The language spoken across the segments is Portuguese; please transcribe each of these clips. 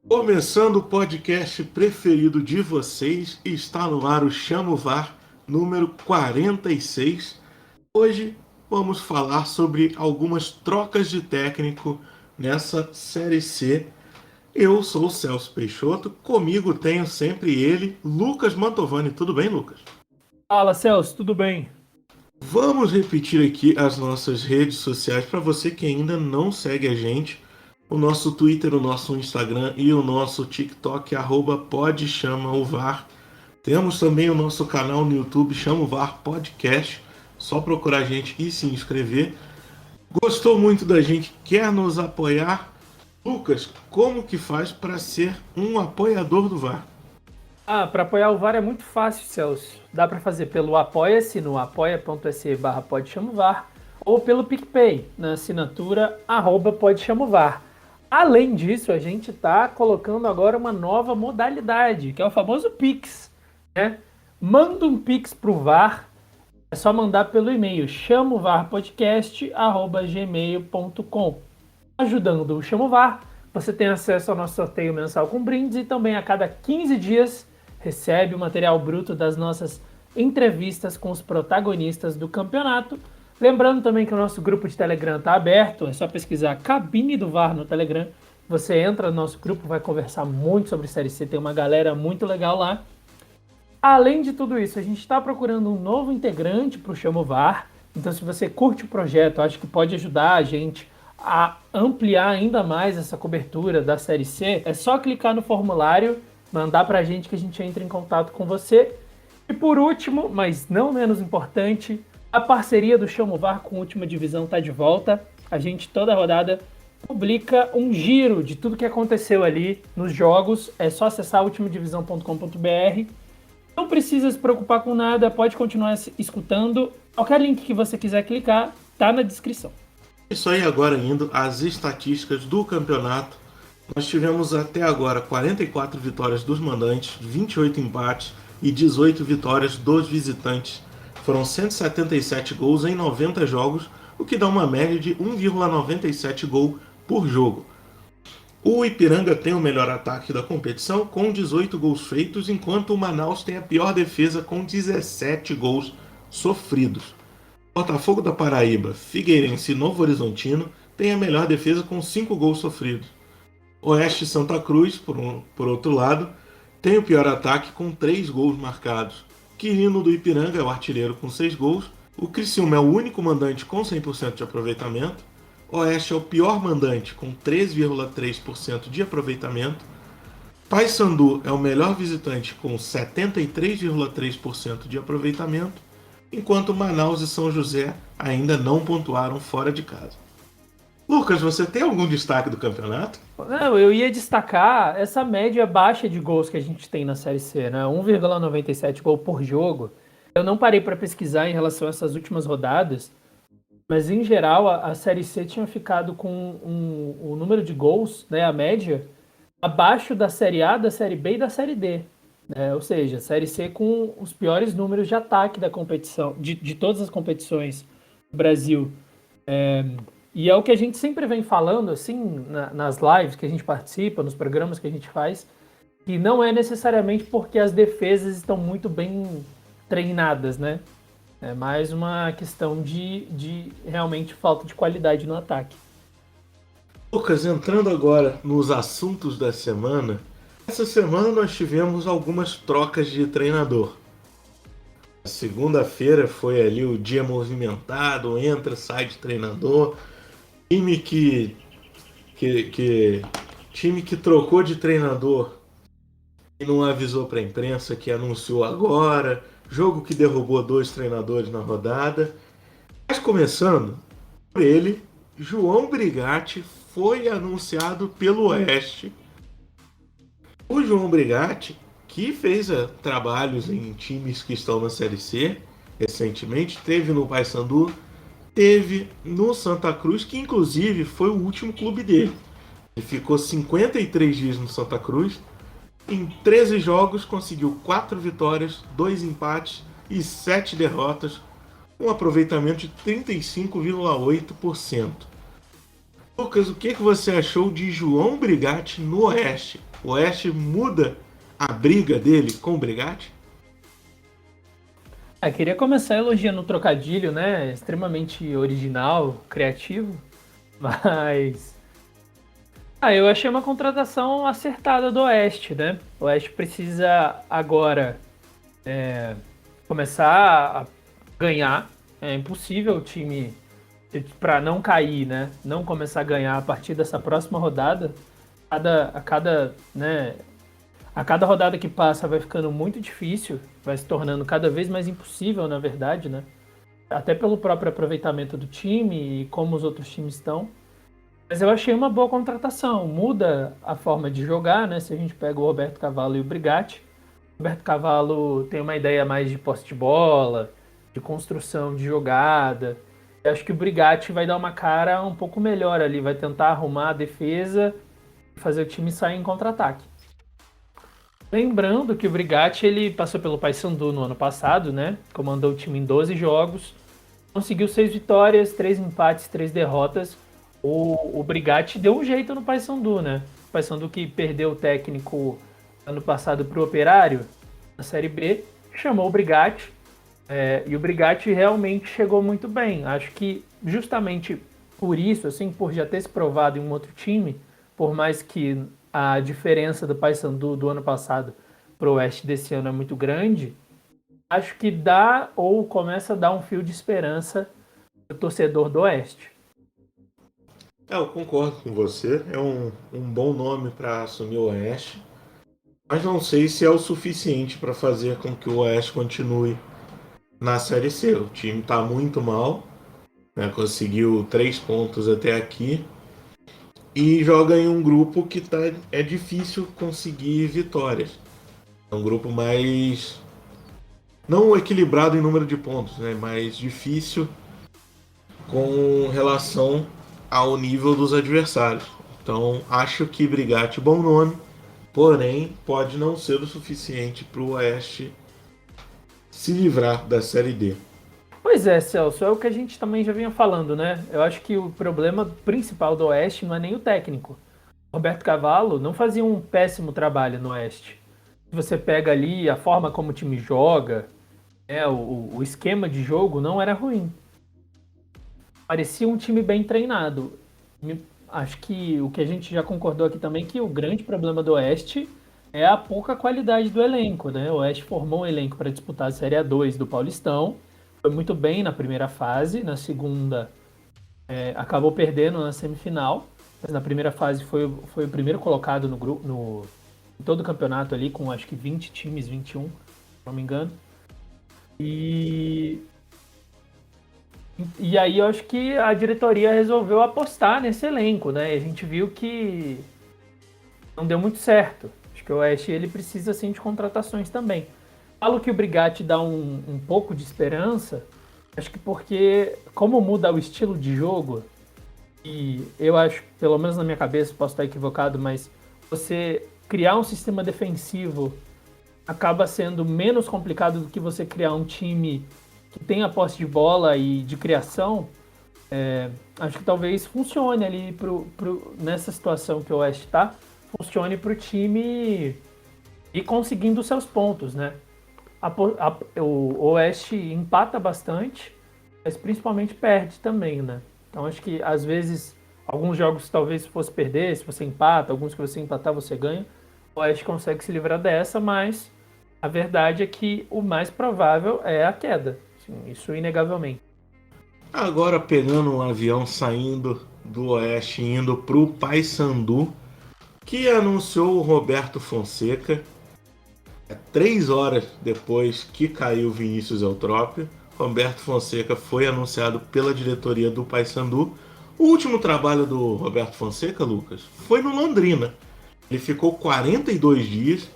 Começando o podcast preferido de vocês, está no ar o Chama o VAR número 46. Hoje vamos falar sobre algumas trocas de técnico nessa Série C. Eu sou o Celso Peixoto, comigo tenho sempre ele, Lucas Mantovani. Tudo bem, Lucas? Fala, Celso, tudo bem? Vamos repetir aqui as nossas redes sociais para você que ainda não segue a gente. O nosso Twitter, o nosso Instagram e o nosso TikTok, @PodChamaOVAR. Temos também o nosso canal no YouTube, Chama o VAR Podcast. Só procurar a gente e se inscrever. Gostou muito da gente, quer nos apoiar? Lucas, como que faz para ser um apoiador do VAR? Para apoiar o VAR é muito fácil, Celso. Dá para fazer pelo Apoia-se no apoia.se/podchamovar ou pelo PicPay na assinatura @podchamovar. Além disso, a gente está colocando agora uma nova modalidade, que é o famoso Pix, né? Manda um Pix pro VAR, é só mandar pelo e-mail chamovarpodcast@gmail.com. Ajudando o Chama o VAR, você tem acesso ao nosso sorteio mensal com brindes e também a cada 15 dias recebe o material bruto das nossas entrevistas com os protagonistas do campeonato. Lembrando também que o nosso grupo de Telegram está aberto, é só pesquisar Cabine do VAR no Telegram. Você entra no nosso grupo, vai conversar muito sobre Série C, tem uma galera muito legal lá. Além de tudo isso, a gente está procurando um novo integrante para o Chama o VAR. Então, se você curte o projeto, acho que pode ajudar a gente a ampliar ainda mais essa cobertura da Série C, é só clicar no formulário, mandar para a gente que a gente entra em contato com você. E por último, mas não menos importante, a parceria do Chama o VAR com a Última Divisão está de volta. A gente, toda rodada, publica um giro de tudo que aconteceu ali nos jogos. É só acessar ultimadivisão.com.br. Não precisa se preocupar com nada, pode continuar escutando. Qualquer link que você quiser clicar, tá na descrição. Isso aí, agora indo às estatísticas do campeonato. Nós tivemos até agora 44 vitórias dos mandantes, 28 empates e 18 vitórias dos visitantes. Foram 177 gols em 90 jogos, o que dá uma média de 1,97 gol por jogo. O Ipiranga tem o melhor ataque da competição, com 18 gols feitos, enquanto o Manaus tem a pior defesa, com 17 gols sofridos. Botafogo da Paraíba, Figueirense e Novo Horizontino têm a melhor defesa, com 5 gols sofridos. Oeste e Santa Cruz, por outro lado, tem o pior ataque, com 3 gols marcados. Quirino do Ipiranga é o artilheiro com 6 gols. O Criciúma é o único mandante com 100% de aproveitamento. Oeste é o pior mandante, com 3,3% de aproveitamento. Paysandu é o melhor visitante, com 73,3% de aproveitamento, enquanto Manaus e São José ainda não pontuaram fora de casa. Lucas, você tem algum destaque do campeonato? Não, eu ia destacar essa média baixa de gols que a gente tem na Série C, né? 1,97 gol por jogo. Eu não parei para pesquisar em relação a essas últimas rodadas, mas em geral a Série C tinha ficado com o número de gols, né, a média, abaixo da Série A, da Série B e da Série D. Né? Ou seja, a Série C com os piores números de ataque da competição, de todas as competições do Brasil. E é o que a gente sempre vem falando, assim, nas lives que a gente participa, nos programas que a gente faz, que não é necessariamente porque as defesas estão muito bem treinadas, né? É mais uma questão de realmente falta de qualidade no ataque. Lucas, entrando agora nos assuntos da semana, essa semana nós tivemos algumas trocas de treinador. Segunda-feira foi ali o dia movimentado, entra, sai de treinador, time que time que trocou de treinador e não avisou para a imprensa, que anunciou agora, jogo que derrubou 2 treinadores na rodada. Mas começando por ele, João Brigatti foi anunciado pelo Oeste. O João Brigatti, que fez trabalhos em times que estão na Série C recentemente, teve no Paysandu, teve no Santa Cruz, que inclusive foi o último clube dele. Ele ficou 53 dias no Santa Cruz. Em 13 jogos conseguiu 4 vitórias, 2 empates e 7 derrotas, um aproveitamento de 35,8%. Lucas, o que você achou de João Brigatti no Oeste? O Oeste muda a briga dele com o Brigatti? Queria começar elogiando o trocadilho, né? Extremamente original, criativo, mas. Eu achei uma contratação acertada do Oeste, né? O Oeste precisa agora começar a ganhar. É impossível o time, para não cair, né? Não começar a ganhar a partir dessa próxima rodada. A cada rodada que passa vai ficando muito difícil, vai se tornando cada vez mais impossível, na verdade, né? Até pelo próprio aproveitamento do time e como os outros times estão. Mas eu achei uma boa contratação. Muda a forma de jogar, né? Se a gente pega o Roberto Cavalo e o Brigatti. O Roberto Cavalo tem uma ideia mais de posse de bola, de construção de jogada. Eu acho que o Brigatti vai dar uma cara um pouco melhor ali, vai tentar arrumar a defesa e fazer o time sair em contra-ataque. Lembrando que o Brigatti ele passou pelo Paysandu no ano passado, né? Comandou o time em 12 jogos, conseguiu 6 vitórias, 3 empates, 3 derrotas. O Brigatti deu um jeito no Paysandu, né? O Paysandu que perdeu o técnico ano passado para o Operário, na Série B, chamou o Brigatti, e o Brigatti realmente chegou muito bem. Acho que justamente por isso, assim, por já ter se provado em um outro time, por mais que a diferença do Paysandu do ano passado para o Oeste desse ano é muito grande, acho que dá ou começa a dar um fio de esperança para o torcedor do Oeste. Eu concordo com você. É um bom nome para assumir o Oeste. Mas não sei se é o suficiente para fazer com que o Oeste continue na Série C. O time está muito mal, né? Conseguiu 3 pontos até aqui e joga em um grupo que é difícil conseguir vitórias. É um grupo mais não equilibrado em número de pontos, né? Mais difícil com relação ao nível dos adversários. Então acho que Brigatti bom nome, porém pode não ser o suficiente para o Oeste se livrar da Série D. Pois é, Celso, é o que a gente também já vinha falando, né? Eu acho que o problema principal do Oeste não é nem o técnico. Roberto Cavalo não fazia um péssimo trabalho no Oeste. Se você pega ali a forma como o time joga, o esquema de jogo não era ruim. Parecia um time bem treinado. Acho que o que a gente já concordou aqui também que o grande problema do Oeste é a pouca qualidade do elenco, né? O Oeste formou um elenco para disputar a Série A2 do Paulistão, foi muito bem na primeira fase, na segunda acabou perdendo na semifinal, mas na primeira fase foi o primeiro colocado no grupo, em todo o campeonato ali, com acho que 20 times, 21, se não me engano. E aí eu acho que a diretoria resolveu apostar nesse elenco, né? E a gente viu que não deu muito certo. Acho que o Oeste ele precisa assim, de contratações também. Falo que o Brigatti dá um pouco de esperança, acho que porque como muda o estilo de jogo, e eu acho, pelo menos na minha cabeça, posso estar equivocado, mas você criar um sistema defensivo acaba sendo menos complicado do que você criar um time que tem a posse de bola e de criação. Acho que talvez funcione ali nessa situação que o Oeste está, funcione para o time ir conseguindo os seus pontos, né? O Oeste empata bastante, mas principalmente perde também, né? Então acho que às vezes alguns jogos talvez se fosse perder, se você empata, alguns que você empatar você ganha, o Oeste consegue se livrar dessa, mas a verdade é que o mais provável é a queda, assim, isso inegavelmente. Agora pegando um avião saindo do Oeste e indo para o Paysandu, que anunciou o Roberto Fonseca 3 horas depois que caiu Vinícius Eutrópio. Roberto Fonseca foi anunciado pela diretoria do Paysandu. O último trabalho do Roberto Fonseca, Lucas, foi no Londrina. Ele ficou 42 dias,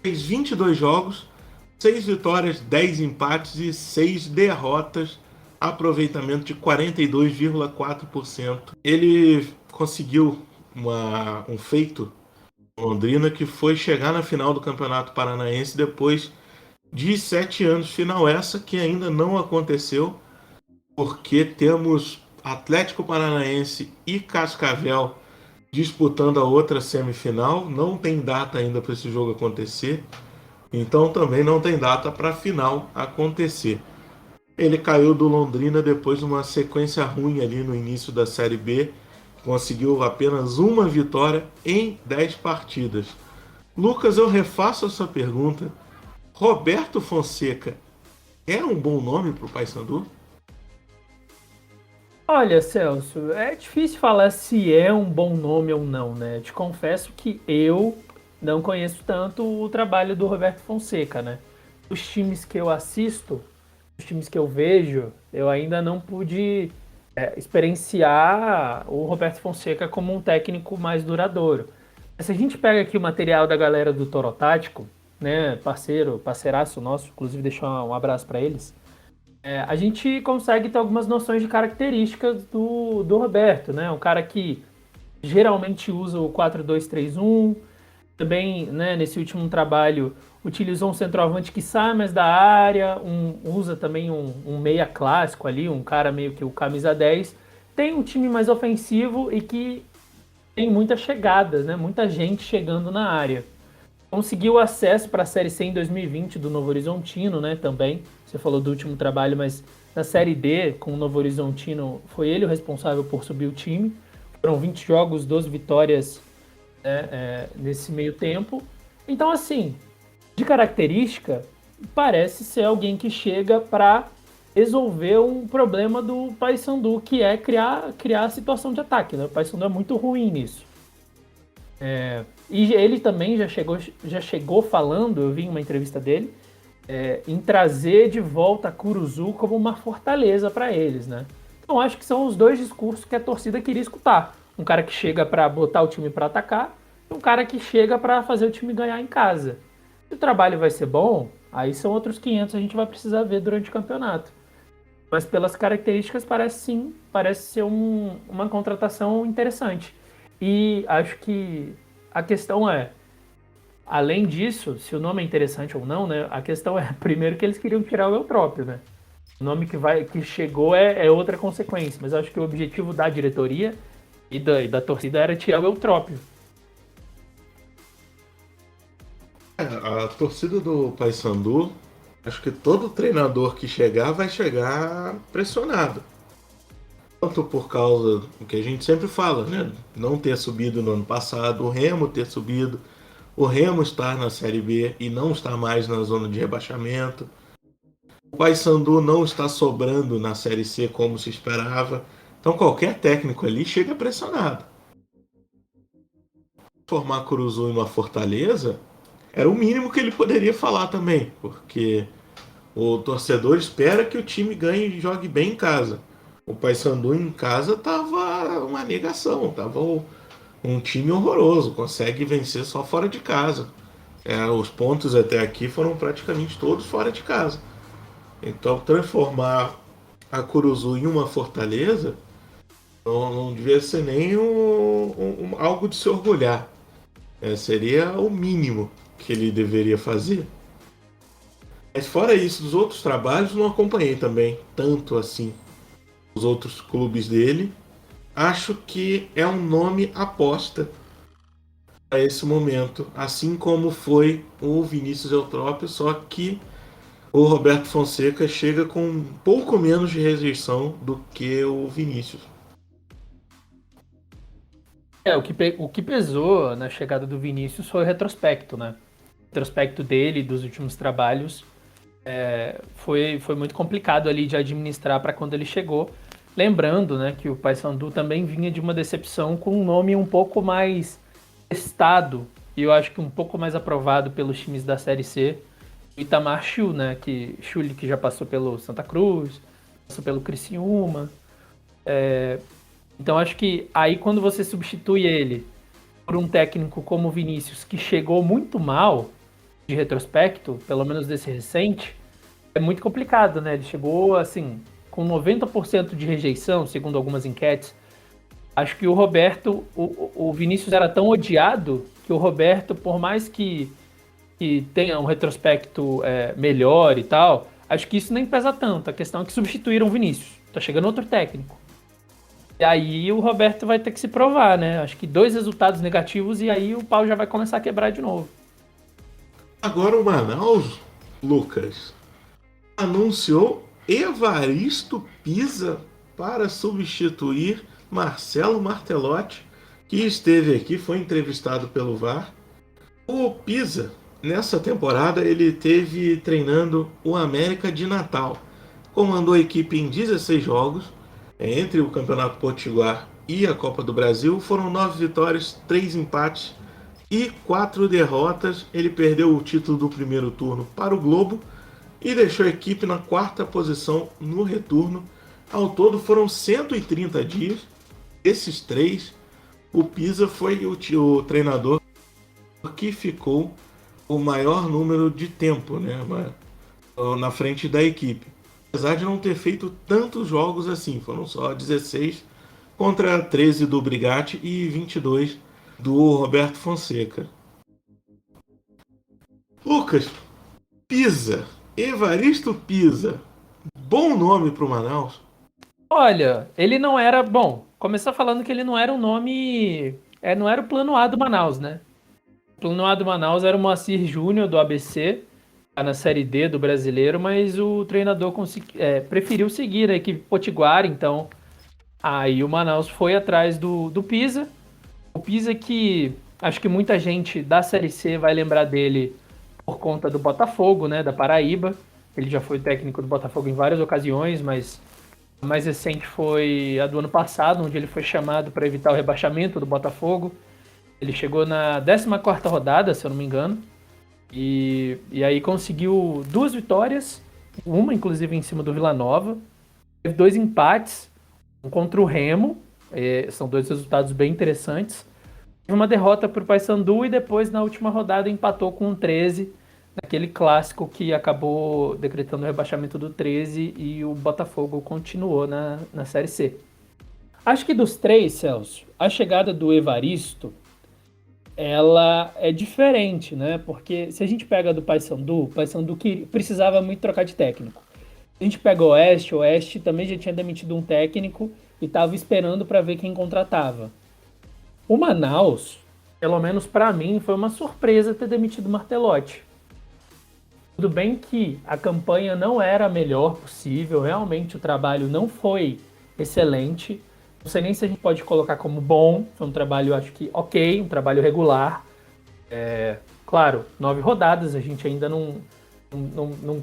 fez 22 jogos, 6 vitórias, 10 empates e 6 derrotas, aproveitamento de 42,4%. Ele conseguiu um feito Londrina, que foi chegar na final do Campeonato Paranaense depois de 7 anos. Final essa que ainda não aconteceu, porque temos Atlético Paranaense e Cascavel disputando a outra semifinal. Não tem data ainda para esse jogo acontecer, então também não tem data para a final acontecer. Ele caiu do Londrina depois de uma sequência ruim ali no início da Série B. Conseguiu apenas uma vitória em 10 partidas. Lucas, eu refaço essa pergunta. Roberto Fonseca era um bom nome para o Paysandu? Olha, Celso, é difícil falar se é um bom nome ou não, né? Te confesso que eu não conheço tanto o trabalho do Roberto Fonseca, né? Os times que eu assisto, os times que eu vejo, eu ainda não pude experienciar o Roberto Fonseca como um técnico mais duradouro. Mas se a gente pega aqui o material da galera do Toro Tático, né, parceiraço nosso, inclusive deixar um abraço para eles, a gente consegue ter algumas noções de características do Roberto, né? Um cara que geralmente usa o 4-2-3-1, também, né, nesse último trabalho, utilizou um centroavante que sai mais da área, usa também um meia clássico ali, um cara meio que o camisa 10. Tem um time mais ofensivo e que tem muitas chegadas, né? Muita gente chegando na área. Conseguiu acesso para a Série C em 2020 do Novo Horizontino, né? Também. Você falou do último trabalho, mas na Série D, com o Novo Horizontino, foi ele o responsável por subir o time. Foram 20 jogos, 12 vitórias, né, nesse meio tempo. Então, assim, de característica, parece ser alguém que chega para resolver um problema do Paysandu, que é criar a situação de ataque, né? O Paysandu é muito ruim nisso. E ele também já chegou falando, eu vi em uma entrevista dele, em trazer de volta a Curuzu como uma fortaleza para eles, né? Então acho que são os dois discursos que a torcida queria escutar. Um cara que chega para botar o time para atacar e um cara que chega para fazer o time ganhar em casa. Se o trabalho vai ser bom, aí são outros 500 a gente vai precisar ver durante o campeonato. Mas pelas características parece ser uma contratação interessante. E acho que a questão é, além disso, se o nome é interessante ou não, né? A questão é, primeiro, que eles queriam tirar o Eutrópio, né? O nome que chegou é outra consequência, mas eu acho que o objetivo da diretoria e da torcida era tirar o Eutrópio. A torcida do Paysandu, acho que todo treinador que chegar vai chegar pressionado. Tanto por causa do que a gente sempre fala, né? Não ter subido no ano passado, o Remo ter subido, o Remo estar na Série B e não estar mais na zona de rebaixamento. O Paysandu não está sobrando na Série C como se esperava. Então qualquer técnico ali chega pressionado. Formar Curuzu em uma Fortaleza era o mínimo que ele poderia falar também, porque o torcedor espera que o time ganhe e jogue bem em casa. O Paysandu em casa tava uma negação, tava um time horroroso, consegue vencer só fora de casa. Os pontos até aqui foram praticamente todos fora de casa. Então transformar a Curuzu em uma fortaleza não devia ser nem algo de se orgulhar. Seria o mínimo que ele deveria fazer. Mas fora isso, dos outros trabalhos não acompanhei também tanto assim os outros clubes dele. Acho que é um nome aposta a esse momento, assim como foi o Vinícius Eutrópio, só que o Roberto Fonseca chega com um pouco menos de rejeição do que o Vinícius. O que pesou na chegada do Vinícius foi o retrospecto, né? O retrospecto dele, dos últimos trabalhos, foi muito complicado ali de administrar para quando ele chegou. Lembrando, né, que o Paysandu também vinha de uma decepção com um nome um pouco mais testado e eu acho que um pouco mais aprovado pelos times da Série C, o Itamar Schill, né, que já passou pelo Santa Cruz, passou pelo Criciúma. Então acho que aí quando você substitui ele por um técnico como o Vinícius, que chegou muito mal de retrospecto, pelo menos desse recente, é muito complicado, né? Ele chegou assim com 90% de rejeição, segundo algumas enquetes. Acho que o Roberto, o Vinícius era tão odiado que o Roberto, por mais que tenha um retrospecto melhor e tal, acho que isso nem pesa tanto. A questão é que substituíram o Vinícius. Tá chegando outro técnico. E aí o Roberto vai ter que se provar, né? Acho que 2 resultados negativos e aí o pau já vai começar a quebrar de novo. Agora o Manaus, Lucas, anunciou Evaristo Pisa para substituir Marcelo Martelotti, que esteve aqui, foi entrevistado pelo VAR. O Pisa, nessa temporada, ele teve treinando o América de Natal. Comandou a equipe em 16 jogos, entre o Campeonato Potiguar e a Copa do Brasil. Foram 9 vitórias, 3 empates e 4 derrotas. Ele perdeu o título do primeiro turno para o Globo e deixou a equipe na 4ª posição no retorno. Ao todo foram 130 dias. Esses 3, o Pisa foi o treinador que ficou o maior número de tempo, né, na frente da equipe. Apesar de não ter feito tantos jogos assim, foram só 16 contra 13 do Brigatti e 22 do Roberto Fonseca. Lucas, Pisa, Evaristo Pisa, bom nome para o Manaus? Olha, ele não era. Bom, começar falando que ele não era um nome. Não era o plano A do Manaus, né? O plano A do Manaus era o Moacir Júnior do ABC, tá na Série D do Brasileiro, mas o treinador preferiu seguir a equipe potiguar, então aí o Manaus foi atrás do Pisa. O Pisa que acho que muita gente da Série C vai lembrar dele por conta do Botafogo, né, da Paraíba. Ele já foi técnico do Botafogo em várias ocasiões, mas a mais recente foi a do ano passado, onde ele foi chamado para evitar o rebaixamento do Botafogo. Ele chegou na 14ª rodada, se eu não me engano, e aí conseguiu 2 vitórias, uma inclusive em cima do Vila Nova, teve 2 empates, um contra o Remo, são 2 resultados bem interessantes, teve uma derrota para o Paysandu e depois na última rodada empatou com o 13, naquele clássico que acabou decretando o rebaixamento do 13 e o Botafogo continuou na Série C. Acho que dos 3, Celso, a chegada do Evaristo, ela é diferente, né? Porque se a gente pega do Paysandu que precisava muito trocar de técnico. Se a gente pega o Oeste também já tinha demitido um técnico e estava esperando para ver quem contratava. O Manaus, pelo menos para mim, foi uma surpresa ter demitido o Martelotti. Tudo bem que a campanha não era a melhor possível, realmente o trabalho não foi excelente. Não sei nem se a gente pode colocar como bom, foi um trabalho, acho que ok, um trabalho regular. Claro, 9 rodadas, a gente ainda não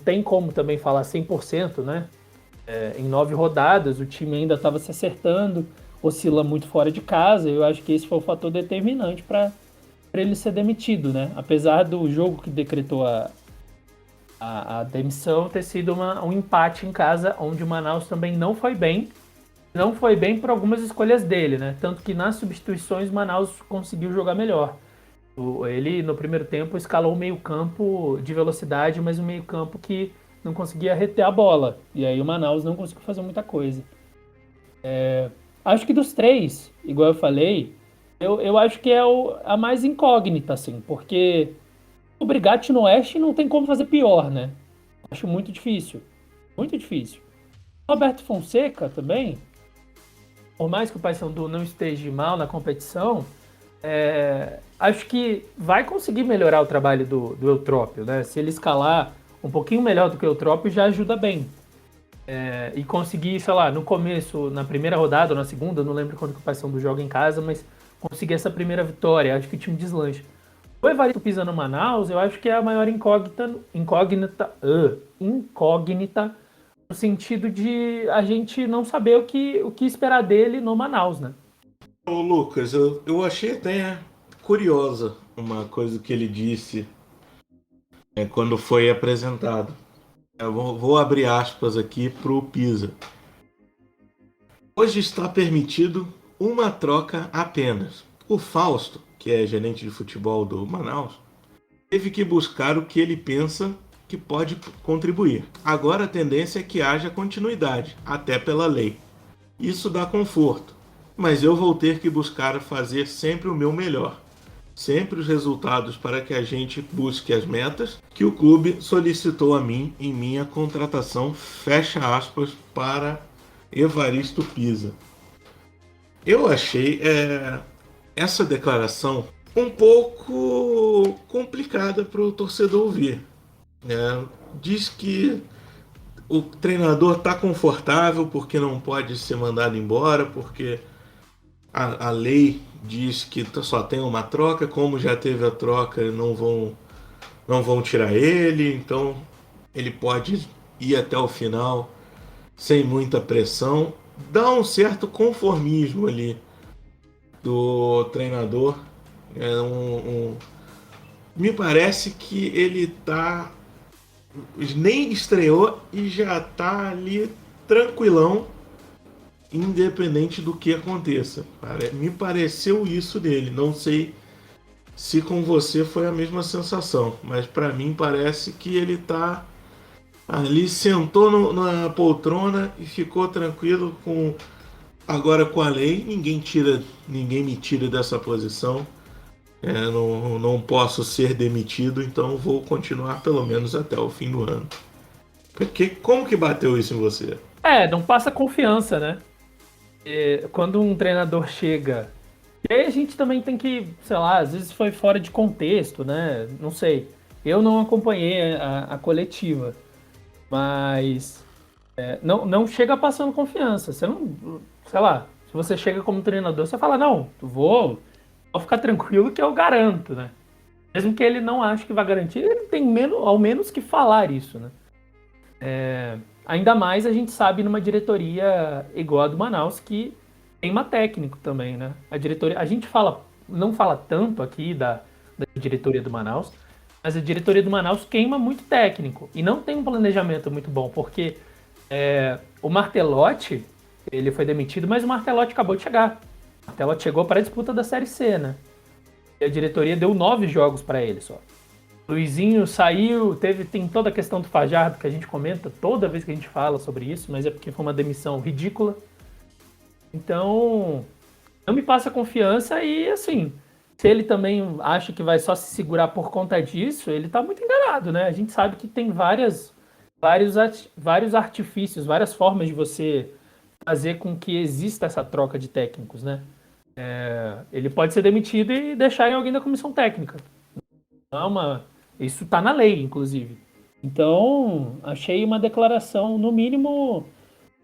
tem como também falar 100%, né? Em 9 rodadas, o time ainda estava se acertando, oscila muito fora de casa, eu acho que esse foi o fator determinante para ele ser demitido, né? Apesar do jogo que decretou a demissão ter sido um empate em casa, onde o Manaus também não foi bem. Não foi bem por algumas escolhas dele, né? Tanto que nas substituições o Manaus conseguiu jogar melhor. Ele, no primeiro tempo, escalou o meio-campo de velocidade, mas um meio-campo que não conseguia reter a bola. E aí o Manaus não conseguiu fazer muita coisa. Acho que dos 3, igual eu falei, eu acho que é a mais incógnita, assim, porque o Brigatti no Oeste não tem como fazer pior, né? Acho muito difícil. Muito difícil. Roberto Fonseca também, por mais que o Paysandu não esteja mal na competição, acho que vai conseguir melhorar o trabalho do Eutrópio, né? Se ele escalar um pouquinho melhor do que o Eutrópio, já ajuda bem. E conseguir, sei lá, no começo, na primeira rodada ou na segunda, não lembro quando que o Paysandu joga em casa, mas conseguir essa primeira vitória, acho que o time deslancha. O Evaristo Pisa no Manaus, eu acho que é a maior incógnita no sentido de a gente não saber o que esperar dele no Manaus, né? Ô Lucas, eu achei até curiosa uma coisa que ele disse quando foi apresentado. Eu vou abrir aspas aqui para o Pisa. Hoje está permitido uma troca apenas. O Fausto, que é gerente de futebol do Manaus, teve que buscar o que ele pensa que pode contribuir. Agora a tendência é que haja continuidade, até pela lei. Isso dá conforto, mas eu vou ter que buscar fazer sempre o meu melhor. Sempre os resultados para que a gente busque as metas que o clube solicitou a mim em minha contratação, fecha aspas, para Evaristo Pisa. Eu achei essa declaração um pouco complicada para o torcedor ouvir. Diz que o treinador está confortável porque não pode ser mandado embora, porque a lei diz que só tem uma troca, como já teve a troca, não vão tirar ele, então ele pode ir até o final sem muita pressão. Dá um certo conformismo ali do treinador. Me parece que ele nem estreou e já tá ali tranquilão, independente do que aconteça. Me pareceu isso dele. Não sei se com você foi a mesma sensação, mas para mim parece que ele tá ali, sentou na poltrona e ficou tranquilo agora com a lei. Ninguém me tira dessa posição. Não posso ser demitido, então vou continuar pelo menos até o fim do ano. Como que bateu isso em você? Não passa confiança, né? Quando um treinador chega. E aí a gente também tem que, sei lá, às vezes foi fora de contexto, né? Não sei. Eu não acompanhei a coletiva, mas não chega passando confiança. Você não, sei lá, se você chega como treinador, você fala, não, vou ficar tranquilo que eu garanto, né? Mesmo que ele não ache que vai garantir, ele tem ao menos que falar isso, né? Ainda mais a gente sabe numa diretoria igual a do Manaus, que queima técnico também, né? A diretoria, a gente não fala tanto aqui da diretoria do Manaus, mas a diretoria do Manaus queima muito técnico e não tem um planejamento muito bom, porque o Martelotti, ele foi demitido, mas o Martelotti acabou de chegar. O Martelotti chegou para a disputa da Série C, né? E a diretoria deu 9 jogos para ele só. Luizinho saiu, tem toda a questão do Fajardo que a gente comenta toda vez que a gente fala sobre isso, mas é porque foi uma demissão ridícula. Então, não me passa confiança e, assim, se ele também acha que vai só se segurar por conta disso, ele tá muito enganado, né? A gente sabe que tem vários artifícios, várias formas de você fazer com que exista essa troca de técnicos, né? Ele pode ser demitido e deixar em alguém da comissão técnica. Isso tá na lei, inclusive. Então, achei uma declaração, no mínimo,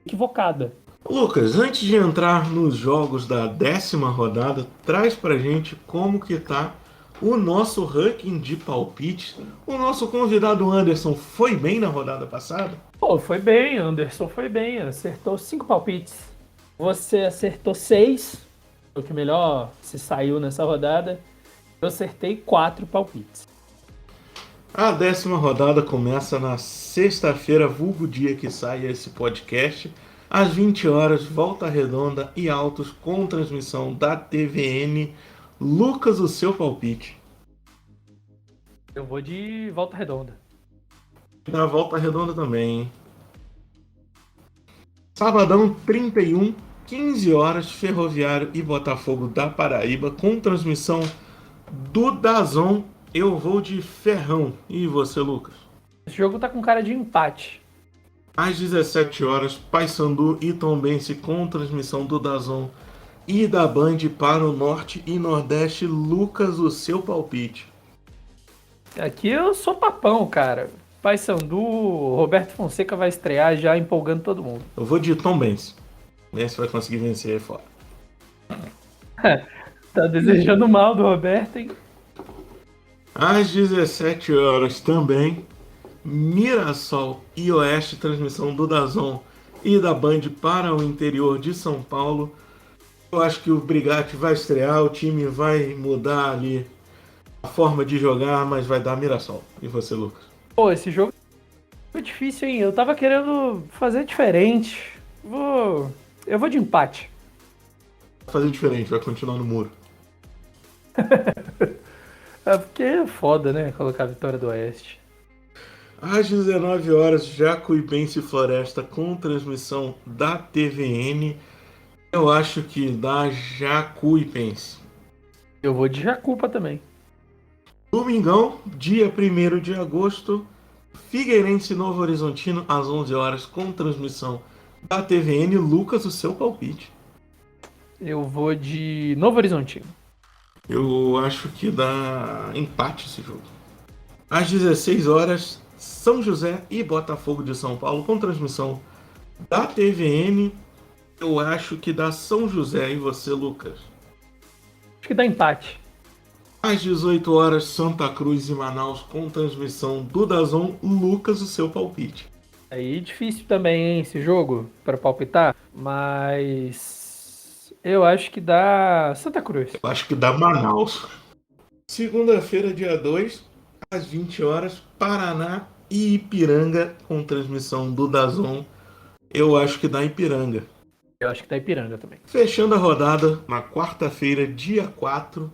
equivocada. Lucas, antes de entrar nos jogos da 10ª rodada, traz pra gente como que tá o nosso ranking de palpites. O nosso convidado Anderson foi bem na rodada passada? Foi bem, Anderson foi bem, acertou 5 palpites. Você acertou 6, o que melhor se saiu nessa rodada. Eu acertei 4 palpites. A 10ª rodada começa na sexta-feira, vulgo dia que sai esse podcast. Às 20 horas, Volta Redonda e Altos com transmissão da TVN. Lucas, o seu palpite? Eu vou de Volta Redonda. Na Volta Redonda também, hein? Sabadão 31, 15 horas, Ferroviário e Botafogo da Paraíba com transmissão do DAZN. Eu vou de Ferrão. E você, Lucas? Esse jogo tá com cara de empate. Às 17 horas, Paysandu e Tombense com transmissão do DAZN e da Band para o Norte e Nordeste. Lucas, o seu palpite? Aqui eu sou papão, cara. Paysandu, Roberto Fonseca vai estrear já empolgando todo mundo. Eu vou de Tombense. Esse vai conseguir vencer aí fora. Tá desejando mal do Roberto, hein? Às 17 horas também, Mirassol e Oeste, transmissão do DAZN e da Band para o interior de São Paulo. Eu acho que o Brigatti vai estrear, o time vai mudar ali a forma de jogar, mas vai dar Mirassol. E você, Lucas? Esse jogo foi difícil, hein? Eu tava querendo fazer diferente. Eu vou de empate. Vai fazer diferente, vai continuar no muro. Porque é foda, né? Colocar a vitória do Oeste. Às 19 horas, Jacuipense e Floresta com transmissão da TVN. Eu acho que dá Jacuipense. Eu vou de Jacupa também. Domingão, dia 1º de agosto, Figueirense e Novo Horizontino às 11 horas com transmissão da TVN. Lucas, o seu palpite? Eu vou de Novo Horizontino. Eu acho que dá empate esse jogo. Às 16 horas, São José e Botafogo de São Paulo, com transmissão da TVN. Eu acho que dá São José. E você, Lucas? Acho que dá empate. Às 18 horas, Santa Cruz e Manaus, com transmissão do DAZN. Lucas, o seu palpite. Aí difícil também, hein, esse jogo, para palpitar. Mas eu acho que dá Santa Cruz. Eu acho que dá Manaus. Segunda-feira, dia 2, às 20 horas, Paraná e Ipiranga, com transmissão do DAZN. Eu acho que dá Ipiranga. Eu acho que dá Ipiranga também. Fechando a rodada, na quarta-feira, dia 4,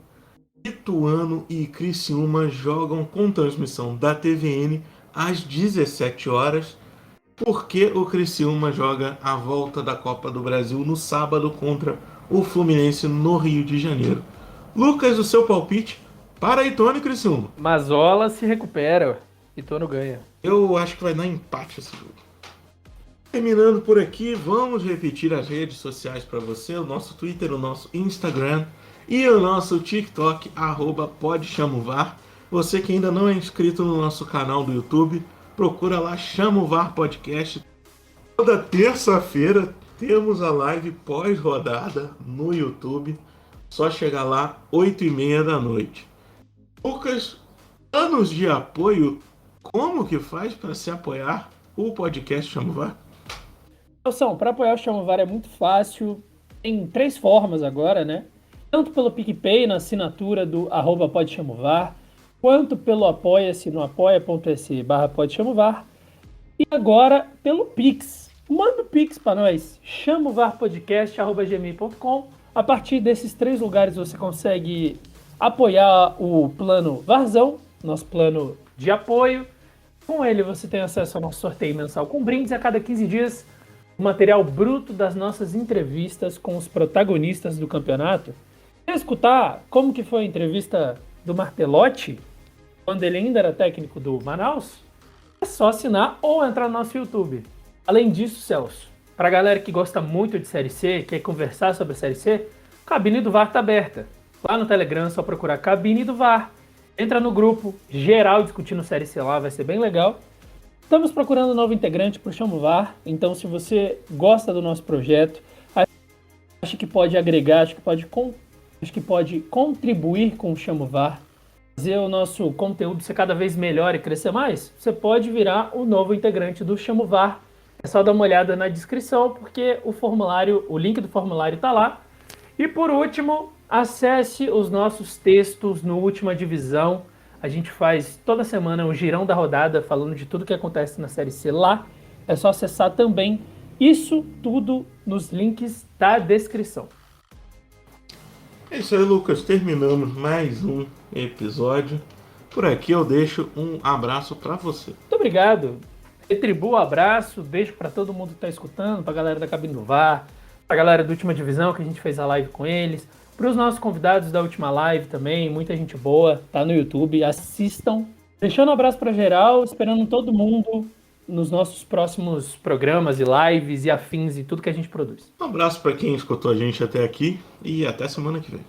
Ituano e Criciúma jogam com transmissão da TVN às 17 horas, porque o Criciúma joga a volta da Copa do Brasil no sábado contra o Fluminense no Rio de Janeiro. Lucas, o seu palpite para Ituano e Criciúma? Mazola se recupera. Ituano ganha. Eu acho que vai dar empate esse jogo. Terminando por aqui, vamos repetir as redes sociais para você, o nosso Twitter, o nosso Instagram e o nosso TikTok, @podchamovar. Você que ainda não é inscrito no nosso canal do YouTube, procura lá, Chama o VAR Podcast. Toda terça-feira temos a live pós-rodada no YouTube. Só chegar lá, 8h30 da noite. Lucas, anos de apoio, como que faz para se apoiar o podcast Chama o VAR? Para apoiar o Chama o VAR é muito fácil. Tem 3 formas agora, né? Tanto pelo PicPay, na assinatura do @podchamovar, quanto pelo Apoia-se no apoia.se/podchamovar. E agora pelo Pix. Manda o Pix para nós, chamovarpodcast@gmail.com. A partir desses 3 lugares você consegue apoiar o plano Varzão, nosso plano de apoio. Com ele você tem acesso ao nosso sorteio mensal com brindes a cada 15 dias, o material bruto das nossas entrevistas com os protagonistas do campeonato. Quer escutar como que foi a entrevista do Martelotti, quando ele ainda era técnico do Manaus? É só assinar ou entrar no nosso YouTube. Além disso, Celso, para a galera que gosta muito de Série C, quer conversar sobre a Série C, a Cabine do VAR está aberta. Lá no Telegram é só procurar Cabine do VAR. Entra no grupo geral discutindo Série C lá, vai ser bem legal. Estamos procurando um novo integrante para o Chama o VAR, então se você gosta do nosso projeto, acha que pode agregar, acho que pode contribuir com o Chama o VAR, fazer o nosso conteúdo ser cada vez melhor e crescer mais, você pode virar o novo integrante do Chama o VAR. É só dar uma olhada na descrição, porque o link do formulário está lá. E por último, acesse os nossos textos no Última Divisão. A gente faz toda semana um girão da rodada falando de tudo que acontece na Série C lá. É só acessar também. Isso tudo nos links da descrição. É isso aí, Lucas. Terminamos mais um episódio. Por aqui eu deixo um abraço para você. Muito obrigado. Retribuo o abraço, beijo para todo mundo que está escutando, para a galera da Cabine do VAR, para a galera da Última Divisão, que a gente fez a live com eles, para os nossos convidados da última live também, muita gente boa, tá no YouTube, assistam. Deixando um abraço para geral, esperando todo mundo nos nossos próximos programas e lives e afins e tudo que a gente produz. Um abraço para quem escutou a gente até aqui e até semana que vem.